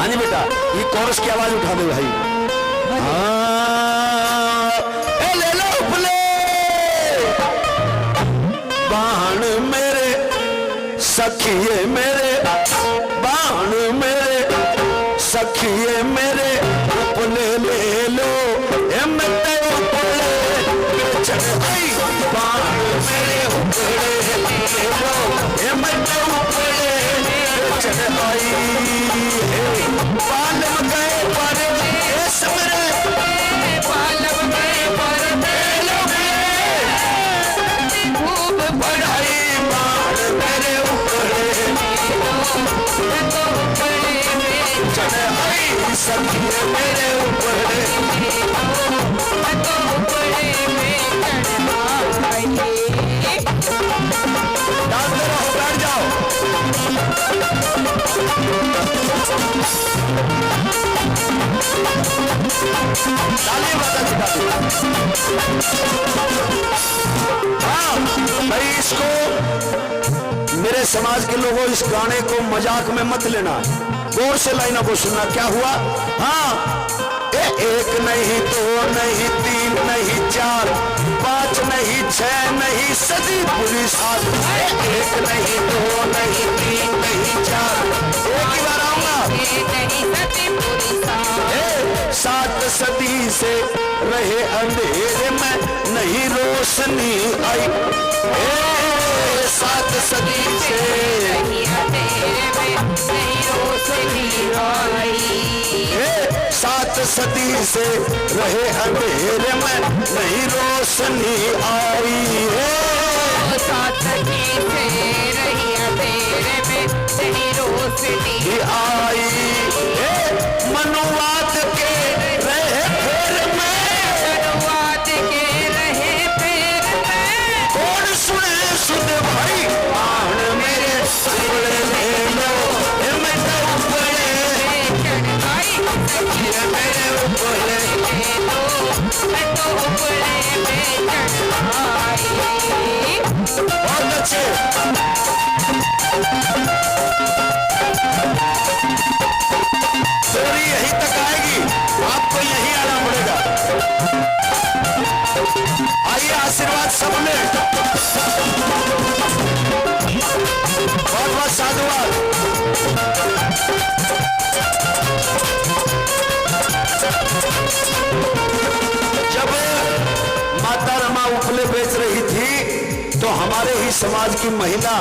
हाँ जी बेटा, ये कोरस की आवाज उठा दे भाई। हाँ, ले लो उपले बाण मेरे सखिए मेरे, बाण मेरे सखिए मेरे, उपले ले लो मैं उपले चढ़ आई, बाण मेरे उपले ले लो मैं उपले चढ़ आई। बालम गए पर समरे, बालम गए पर खूब बढ़ाई, बाण मेरे उपले चढ़ आई, सखिए मेरे उपले डालते रहो, बैठ जाओ। हाँ भाई, इसको मेरे समाज के लोगों इस गाने को मजाक में मत लेना, गौर से लाइनों को सुनना। क्या हुआ? हाँ, एक नहीं दो नहीं तीन नहीं चार पांच नहीं छह नहीं सदी पूरी सात, एक नहीं दो नहीं तीन नहीं चार, एक ही बार आऊंगा, सात सदी से रहे अंधेरे में नहीं रोशनी आई, सात सदी से रहे अंधेरे में नहीं रोशनी आई, सात सदी से रहे अंधेरे में नहीं रोशनी आई, सात सदी से रही अंधेरे में नहीं रोशनी आई, मनुवाद के रहे फेर में, मनुवाद के रहे फेर में, कौन सुने सुन भाई, बाण मेरे उपले ले लो मैं उपले चढ़ आई, मेरे उपले ले लो मैं उपले में चढ़ आई। बहुत अच्छे, चोरी यहीं तक आएगी, आपको यहीं आना पड़ेगा। आइए, आशीर्वाद सबने, बहुत बहुत साधुवाद। जब माता रमा उपले बेच रही थी तो हमारे ही समाज की महिला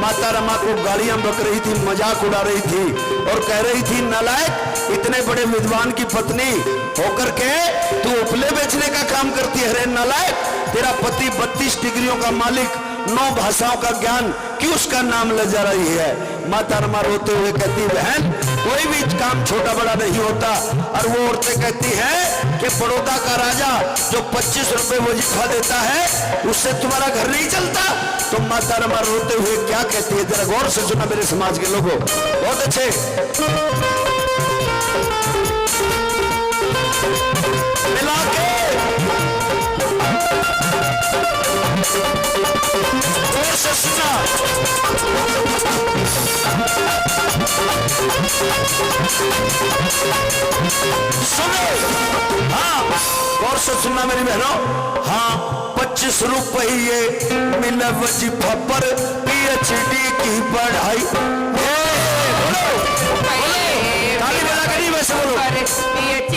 माता रमा को गालियां बक रही थी, मजाक उड़ा रही थी और कह रही थी, नालायक, इतने बड़े विद्वान की पत्नी होकर के तू उपले बेचने का काम करती है रे नालायक, तेरा पति 32 डिग्रियों का मालिक, 9 भाषाओं का ज्ञान, क्यों उसका नाम ले जा रही है? माता रमा रोते हुए कहती, बहन कोई भी काम छोटा बड़ा नहीं होता। और वो औरतें कहती हैं कि बड़ौदा का राजा जो 25 रुपए वजीफा देता है उससे तुम्हारा घर नहीं चलता। तो माता रमा रोते हुए क्या कहती है, जरा गौर से सुना मेरे समाज के लोगों। बहुत अच्छे, मिला के गौर से सुना, सुनो, हाँ गौर से सुनना मेरी बहनों। हाँ, 25 रुपये मिले वजीफा पर PhD की पढ़ाई, ताली बजा करी वैसे बोलो, PhD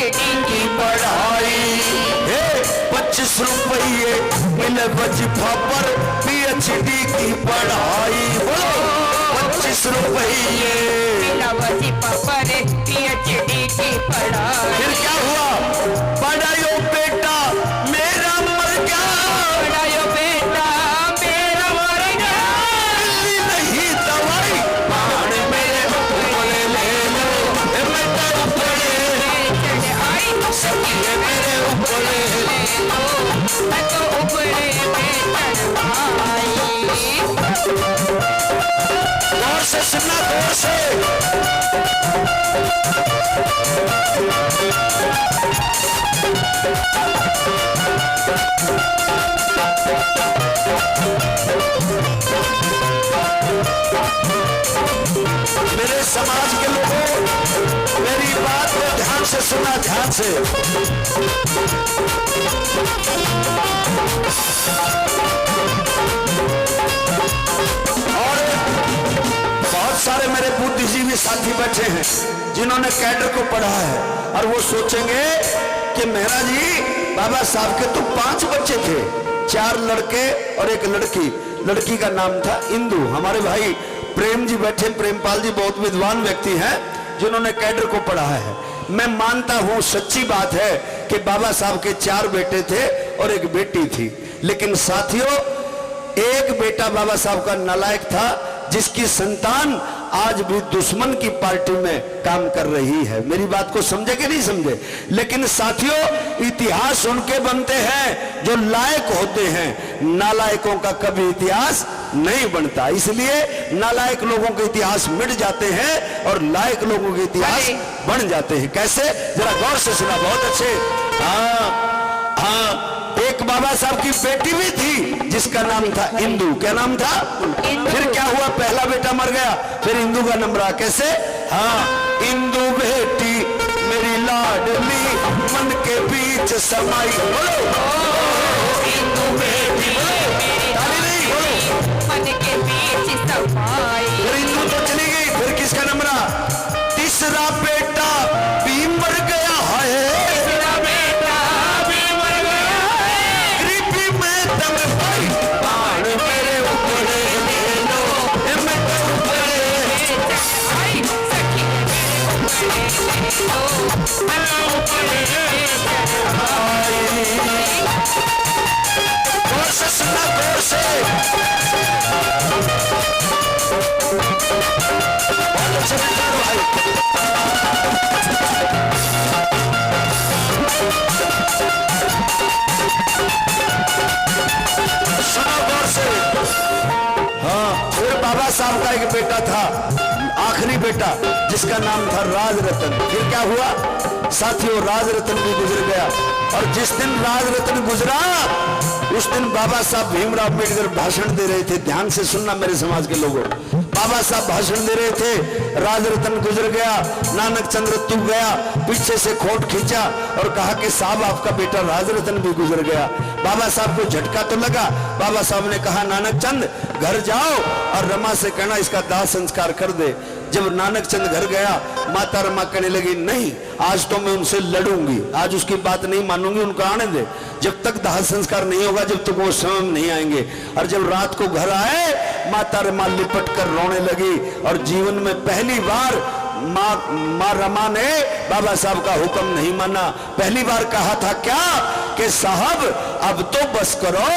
की पढ़ाई, 25 रुपये मिले वजीफा पर PhD की पढ़ाई, बोलो 25 रुपये मिला वजीफा पर PhD की पढ़ाई। फिर क्या हुआ? पढ़ायो बेटा मेरा मर गया, पढ़ायो बेटा मेरा मर गया, नहीं दवाई, बाण मेरे उपले ले लो मैं उपले चढ़ आई, सखिए मेरे उपले ले लो मैं तो उपले में चढ़ आई। गौर से सुनना, गौर से, मेरे समाज के लोगों सुनना ध्यान से। और बहुत सारे मेरे बुद्धिजीवी साथी बैठे हैं जिन्होंने कैडर को पढ़ा है और वो सोचेंगे कि मेहरा जी बाबा साहब के तो 5 बच्चे थे, 4 लड़के और 1 लड़की। लड़की का नाम था इंदु। हमारे भाई प्रेम जी बैठे, प्रेमपाल जी बहुत विद्वान व्यक्ति हैं जिन्होंने कैडर को पढ़ा है। मैं मानता हूं सच्ची बात है कि बाबा साहब के 4 बेटे थे और 1 बेटी थी, लेकिन साथियों 1 बेटा बाबा साहब का नालायक था जिसकी संतान आज भी दुश्मन की पार्टी में काम कर रही है। मेरी बात को समझे कि नहीं समझे? लेकिन साथियों इतिहास उनके बनते हैं जो लायक होते हैं, नालायकों का कभी इतिहास नहीं बनता। इसलिए नालायक लोगों के इतिहास मिट जाते हैं और लायक लोगों के इतिहास बन जाते हैं। कैसे? जरा गौर से सुना, बहुत अच्छे। हाँ, एक बाबा साहब की बेटी भी थी जिसका नाम था इंदु। क्या नाम था? फिर क्या हुआ? पहला बेटा मर गया, फिर इंदु का नंबर। कैसे? हाँ, इंदु बेटी मेरी लाडली मन के बीच समाई। बोलो इंदु बेटी, मन के बीच समाई। फिर इंदु तो चली गई, फिर किसका नंबर? तीसरा बेटा भी मर गया है। हाँ, फिर बाबा साहब का एक बेटा था, आखिरी बेटा, जिसका नाम था राजरतन। फिर क्या हुआ साथियों? राजरतन भी गुजर गया। और जिस दिन राजरतन गुजरा उस दिन बाबा साहब भीमराव अम्बेडकर भाषण दे रहे थे। ध्यान से सुनना मेरे समाज के लोगों, बाबा साहब भाषण दे रहे थे, राजरतन गुजर गया, नानक चंद्र तू गया, पीछे से खोट खींचा और कहा कि साहब आपका बेटा राजरतन भी गुजर गया। बाबा साहब को झटका तो लगा। बाबा साहब ने कहा नानक चंद घर जाओ और रमा से कहना इसका दाह संस्कार कर दे। जब नानक चंद घर गया, माता रमा कहने लगी नहीं आज तो मैं उनसे लड़ूंगी, आज उसकी बात नहीं मानूंगी, उनको आने दे, जब तक दाह संस्कार नहीं होगा जब तक वो समय में नहीं आएंगे। और जब रात को घर आए, माता रमा लिपट कर रोने लगी और जीवन में पहली बार माँ रमा ने बाबा साहब का हुक्म नहीं माना। पहली बार कहा था क्या कि साहब अब तो बस करो,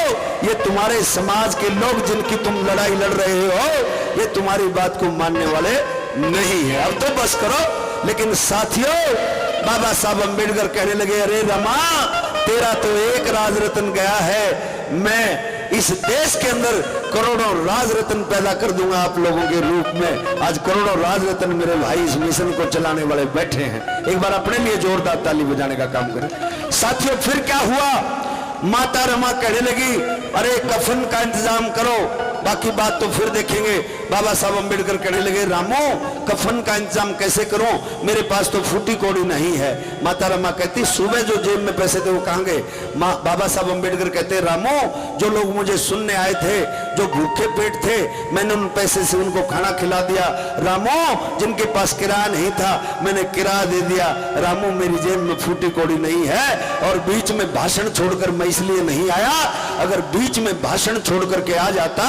ये तुम्हारे समाज के लोग जिनकी तुम लड़ाई लड़ रहे हो ये तुम्हारी बात को मानने वाले नहीं है, अब तो बस करो। लेकिन साथियों बाबा साहब अम्बेडकर कहने लगे अरे रमा तेरा तो एक राजरतन गया है, मैं इस देश के अंदर करोड़ों राजरतन पैदा कर दूंगा आप लोगों के रूप में। आज करोड़ों राजरतन मेरे भाई इस मिशन को चलाने वाले बैठे हैं। एक बार अपने लिए जोरदार ताली बजाने का काम करें साथियों। फिर क्या हुआ? माता रमा कहने लगी अरे कफन का इंतजाम करो, बाकी बात तो फिर देखेंगे। बाबा साहब अम्बेडकर कहने लगे रामो कफन का इंतजाम कैसे करूं, मेरे पास तो फूटी कौड़ी नहीं है। माता रमा कहती सुबह जो जेब में पैसे थे वो कहां गए? बाबा साहब अम्बेडकर कहते रामो जो लोग मुझे सुनने आए थे, जो भूखे पेट थे, मैंने उन पैसे से उनको खाना खिला दिया। रामो जिनके पास किराया नहीं था मैंने किराया दे दिया। रामो मेरी जेब में फूटी कौड़ी नहीं है। और बीच में भाषण छोड़कर मैं इसलिए नहीं आया, अगर बीच में भाषण छोड़ करके आ जाता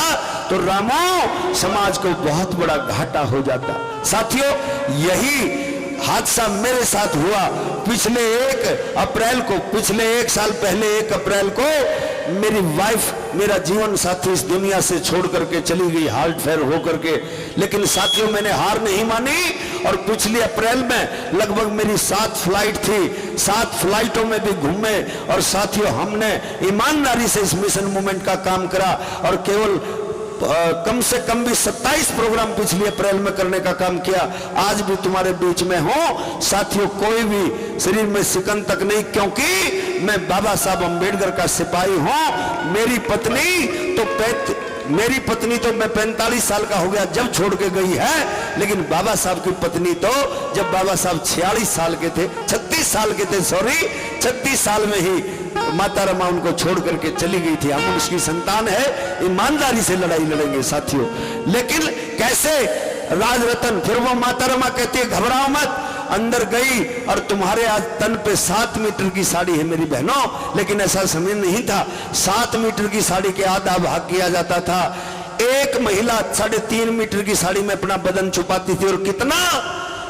तो रामो समाज को बहुत बड़ा घाटा हो जाता। साथियों यही हादसा मेरे साथ हुआ पिछले 1 अप्रैल को, पिछले 1 साल पहले 1 अप्रैल को मेरी वाइफ, मेरा जीवन साथी इस दुनिया से छोड़ करके चली गई हार्ट फेल हो करके। लेकिन साथियों मैंने हार नहीं मानी और पिछले अप्रैल में लगभग मेरी 7 फ्लाइट थी, 7 फ्लाइटों में भी घूमे। और साथियों हमने ईमानदारी से इस मिशन मूवमेंट का काम करा और केवल कम से कम भी 27 प्रोग्राम पिछले अप्रैल में करने का काम किया। आज भी तुम्हारे बीच में हो साथियों, कोई भी शरीर में सिकन तक नहीं, क्योंकि मैं बाबा साहब अम्बेडकर का सिपाही हूं। मेरी पत्नी तो मेरी पत्नी तो मैं 45 साल का हो गया जब छोड़ के गई है, लेकिन बाबा साहब की पत्नी तो जब बाबा साहब 46 साल के थे, 36 साल के थे, सॉरी 36 साल में ही माता रमा उनको छोड़ करके चली गई थी। हम उसकी संतान है, ईमानदारी से लड़ाई लड़ेंगे साथियों। लेकिन कैसे राज रतन, फिर वो माता रमा कहती है घबराओ मत, अंदर गई और तुम्हारे आज तन पे 7 मीटर की साड़ी है मेरी बहनों, लेकिन ऐसा समय नहीं था। 7 मीटर की साड़ी के आधा भाग किया जाता था। एक महिला 3.5 मीटर की साड़ी में अपना बदन छुपाती थी, और कितना,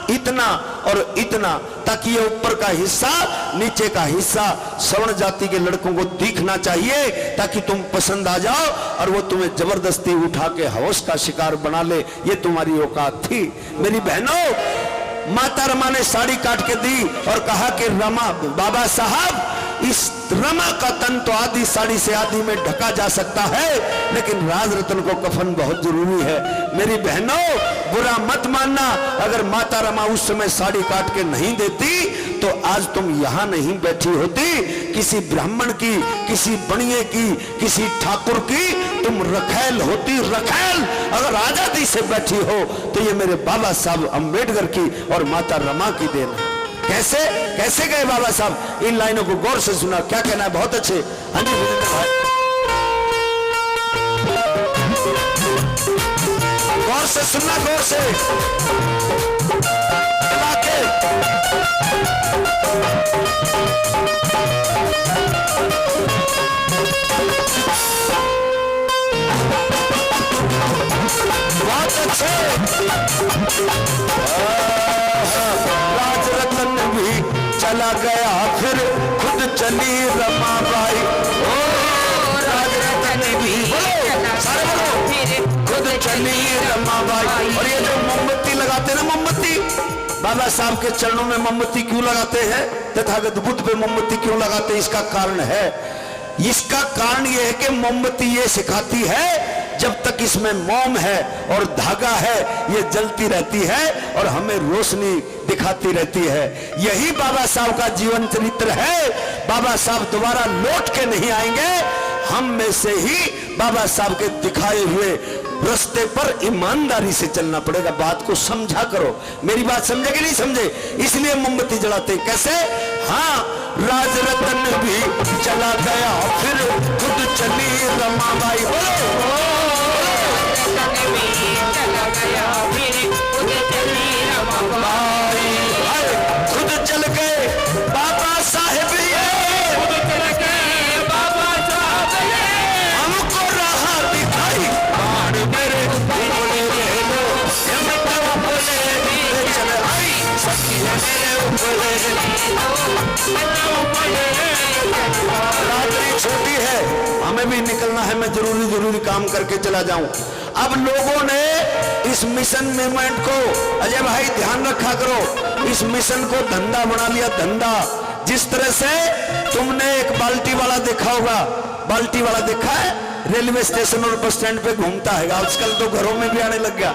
इतना और इतना, ताकि ये ऊपर का हिस्सा नीचे का हिस्सा सवर्ण जाति के लड़कों को दिखना चाहिए, ताकि तुम पसंद आ जाओ और वो तुम्हें जबरदस्ती उठा के हौस का शिकार बना ले। ये तुम्हारी औकात थी मेरी बहनों। माता रमा ने साड़ी काट के दी और कहा कि रमा बाबा साहब, इस रमा का तन तो आधी साड़ी से आधी में ढका जा सकता है, लेकिन राज रतन को कफन बहुत जरूरी है। मेरी बहनों बुरा मत मानना, अगर माता रमा उस समय साड़ी काट के नहीं देती तो आज तुम यहां नहीं बैठी होती, किसी ब्राह्मण की, किसी बनिए की, किसी ठाकुर की तुम रखेल होती, रखेल। अगर आजादी से बैठी हो तो ये मेरे बाबा साहब अंबेडकर की और माता रमा की देन है। कैसे कैसे गए बाबा साहब, इन लाइनों को गौर से सुना, क्या कहना है, बहुत अच्छे। हाँ जी भाई, गौर से सुनना, गौर से बहुत अच्छे। राज रतन भी चला गया, फिर खुद चली रमाबाई। ओ राज रतन भी सारे बोलो, फिर खुद चली रमाबाई। और ये जो मोमबत्ती लगाते ना, मोमबत्ती बाबा साहब के चरणों में मोमबत्ती क्यों लगाते हैं, तथागत बुद्ध पे मोमबत्ती क्यों लगाते हैं, इसका कारण है, इसका कारण यह है कि मोमबत्ती ये सिखाती है जब तक इसमें मोम है और धागा है ये जलती रहती है और हमें रोशनी दिखाती रहती है। यही बाबा साहब का जीवन चरित्र है। बाबा साहब दोबारा लौट के नहीं आएंगे, हम में से ही बाबा साहब के दिखाए हुए रास्ते पर ईमानदारी से चलना पड़ेगा। बात को समझा करो, मेरी बात समझे कि नहीं समझे, इसलिए मोमबत्ती जलाते। कैसे, हाँ राज रतन भी चला गया, फिर खुद चली रमाबाई। बोलो खुद चल गए बाबा साहेब, हमको राह दिखाई, मेरे बोले लो चले आई सखी मेरे रात्रि छोटी है, हमें भी निकलना है, मैं जरूरी काम करके चला जाऊं। अब लोगों ने इस मिशन मूवमेंट को, अजय भाई ध्यान रखा करो, इस मिशन को धंधा बना लिया, धंधा। जिस तरह से तुमने एक बाल्टी वाला देखा होगा, बाल्टी वाला देखा है, रेलवे स्टेशन और बस स्टैंड पे घूमता है, आजकल तो घरों में भी आने लग गया।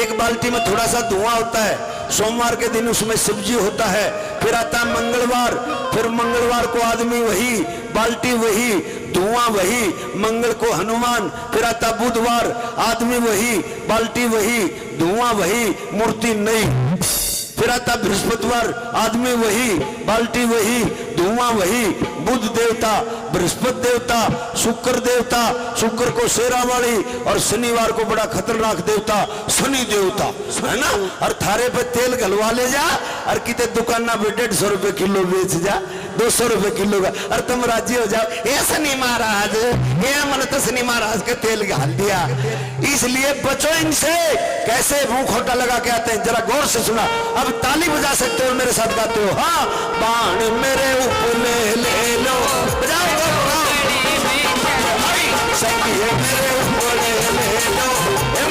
एक बाल्टी में थोड़ा सा धुआं होता है, सोमवार के दिन उसमें सब्जी होता है, फिर आता है मंगलवार, फिर मंगलवार को आदमी वही, बाल्टी वही, धुआं वही, मंगल को हनुमान, फिर आता बुधवार, आदमी वही, बाल्टी वही, धुआं वही, मूर्ति नहीं, फिर आता बृहस्पतिवार, आदमी वही, बाल्टी वही, धुआं वही, बुध देवता, बृहस्पति देवता, शुक्र देवता, शुक्र को शेरा वाली, और शनिवार को बड़ा खतरनाक देवता शनि देवता, है ना। और थारे पे तेल घलवा ले जा और कितने दुकाना पे 150 रुपए किलो बेच जा, 200 रुपए किलो का, और तुम राजी हो जाओ, ये शनि महाराज, ये मन तो शनि महाराज के तेल घाल दिया। इसलिए बचो इनसे। कैसे मुंह खोटा लगा के आते हैं, जरा गौर से सुना। अब ताली बजा सकते हो, मेरे साथ गाते हो, हाँ बाण मेरे ऊपर ले लो, बजाओ सखी मेरे ऊपर ले लो,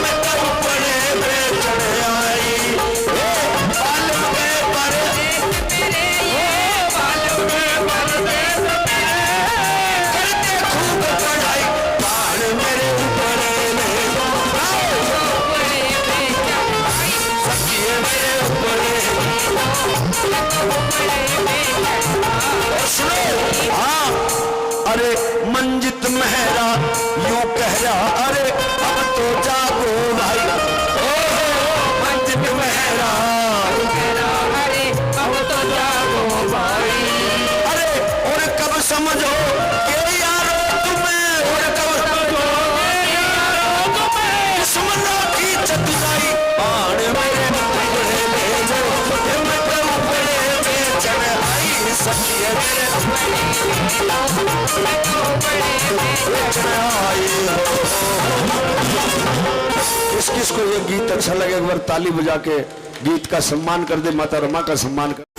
मैं तो ऊपर चढ़ आई, बालों के पर करते खूब पढ़ाई, बाण मेरे ऊपर ले लो, सखी मेरे ऊपर। हाँ अरे मंजित मेहरा यूं कह रहा, अरे किस किस को ये गीत अच्छा लगे एक बार ताली बजा के गीत का सम्मान कर दे, माता रमा का सम्मान कर।